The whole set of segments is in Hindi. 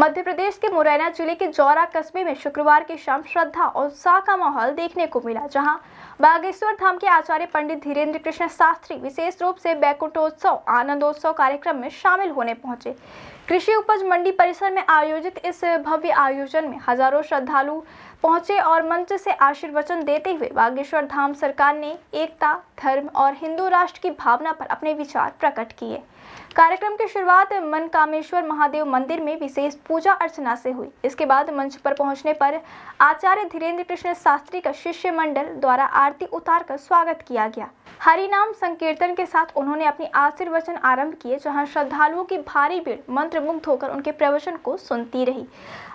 मध्य प्रदेश के मुरैना जिले के जौरा कस्बे में शुक्रवार की शाम श्रद्धा और उत्साह का माहौल देखने को मिला, जहां बागेश्वर धाम के आचार्य पंडित धीरेन्द्र कृष्ण शास्त्री विशेष रूप से बैकुंठोत्सव आनंदोत्सव कार्यक्रम में शामिल होने पहुंचे। कृषि उपज मंडी परिसर में आयोजित इस भव्य आयोजन में हजारों श्रद्धालु पहुंचे और मंच से आशीर्वचन देते हुए बागेश्वर धाम सरकार ने एकता, धर्म और हिंदू राष्ट्र की भावना पर अपने विचार प्रकट किए। कार्यक्रम की शुरुआत मनकामेश्वर महादेव मंदिर में विशेष पूजा अर्चना से हुई। इसके बाद मंच पर पहुंचने पर आचार्य धीरेन्द्र कृष्ण शास्त्री का शिष्य मंडल द्वारा आरती उतारकर स्वागत किया गया। हरि नाम संकीर्तन के साथ उन्होंने अपनी आशीर्वचन आरंभ किए, जहां श्रद्धालुओं की भारी भीड़ मंत्रमुग्ध होकर उनके प्रवचन को सुनती रही।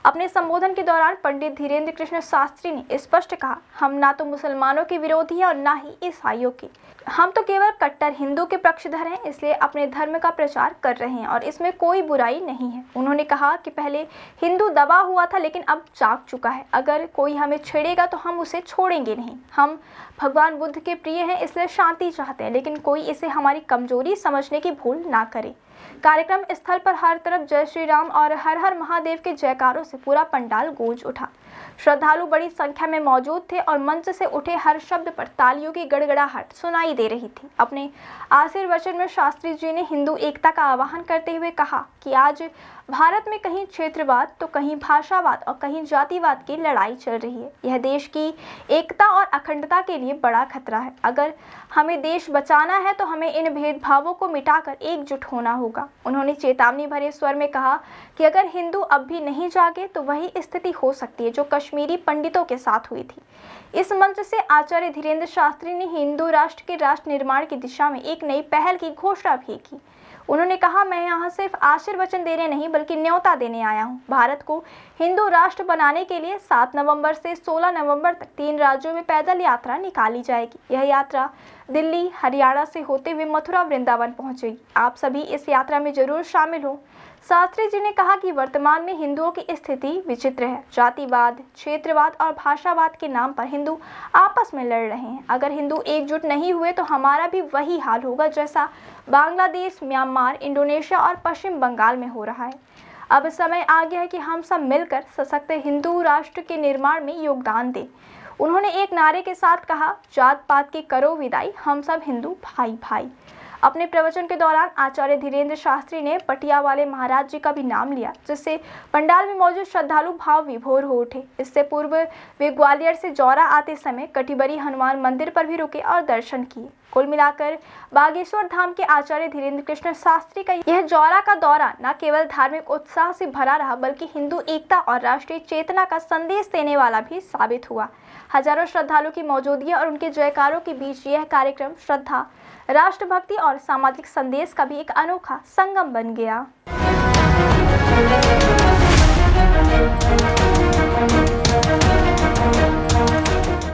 अपने संबोधन के दौरान पंडित धीरेन्द्र कृष्ण शास्त्री ने स्पष्ट कहा, हम ना तो मुसलमानों के विरोधी हैं और ना ही ईसाइयों के। हम तो केवल कट्टर हिंदू के पक्षधर हैं, इसलिए अपने धर्म का प्रचार कर रहे हैं और इसमें कोई बुराई नहीं है। उन्होंने कहा कि पहले हिंदू दबा हुआ था, लेकिन अब जाग चुका है। अगर कोई हमें छेड़ेगा तो हम उसे छोड़ेंगे नहीं। हम भगवान बुद्ध के प्रिय हैं, इसलिए शांति चाहते हैं, लेकिन कोई इसे हमारी कमजोरी समझने की भूल ना करे। कार्यक्रम स्थल पर हर तरफ जय श्री राम और हर हर महादेव के जयकारों से पूरा पंडाल गूंज उठा। श्रद्धालु बड़ी संख्या में मौजूद थे और मंच से उठे हर शब्द पर तालियों की गड़गड़ाहट सुनाई दे रही थी। अपने आशीर्वचन में शास्त्री जी ने हिंदू एकता का आह्वान करते हुए कहा कि आज भारत में कहीं क्षेत्रवाद तो कहीं भाषावाद और कहीं जातिवाद की लड़ाई चल रही है। यह देश की एकता और अखंडता के लिए बड़ा खतरा है। अगर हमें देश बचाना है तो हमें इन भेदभावों को मिटाकर एकजुट होना होगा। उन्होंने चेतावनी भरे स्वर में कहा कि अगर हिंदू अब भी नहीं जागे तो वही स्थिति हो सकती है जो कश्मीरी पंडितों के साथ हुई थी। इस मंच से आचार्य धीरेन्द्र शास्त्री ने हिंदू राष्ट्र के राष्ट्र निर्माण की दिशा में एक नई पहल की घोषणा भी की। उन्होंने कहा, मैं यहाँ सिर्फ आशीर्वचन देने नहीं बल्कि न्योता देने आया हूँ। भारत को हिंदू राष्ट्र बनाने के लिए 7 नवंबर से 16 नवंबर तक 3 राज्यों में पैदल यात्रा निकाली जाएगी। यह यात्रा दिल्ली, हरियाणा से होते हुए मथुरा, वृंदावन पहुंचेगी। आप सभी इस यात्रा में जरूर शामिल हो। शास्त्री जी ने कहा कि वर्तमान में हिंदुओं की स्थिति विचित्र है। जातिवाद, क्षेत्रवाद और भाषावाद के नाम पर हिंदू आपस में लड़ रहे हैं। अगर हिंदू एकजुट नहीं हुए तो हमारा भी वही हाल होगा जैसा बांग्लादेश, म्यांमार, इंडोनेशिया और पश्चिम बंगाल में हो रहा है। अब समय आ गया है कि हम सब मिलकर सशक्त हिंदू राष्ट्र के निर्माण में योगदान दें। उन्होंने एक नारे के साथ कहा, जात पात की करो विदाई, हम सब हिंदू भाई भाई। अपने प्रवचन के दौरान आचार्य धीरेन्द्र शास्त्री ने पटिया वाले महाराज जी का भी नाम लिया, जिससे पंडाल में मौजूद श्रद्धालु भाव विभोर हो उठे। इससे पूर्व वे ग्वालियर से जौरा आते समय कटिबरी हनुमान मंदिर पर भी रुके और दर्शन किए। कुल मिलाकर बागेश्वर धाम के आचार्य धीरेन्द्र कृष्ण शास्त्री का यह जौरा का दौरा न केवल धार्मिक उत्साह से भरा रहा बल्कि हिंदू एकता और राष्ट्रीय चेतना का संदेश देने वाला भी साबित हुआ। हजारों श्रद्धालुओं की मौजूदगी और उनके जयकारों के बीच यह कार्यक्रम श्रद्धा, राष्ट्रभक्ति और सामाजिक संदेश का भी एक अनोखा संगम बन गया।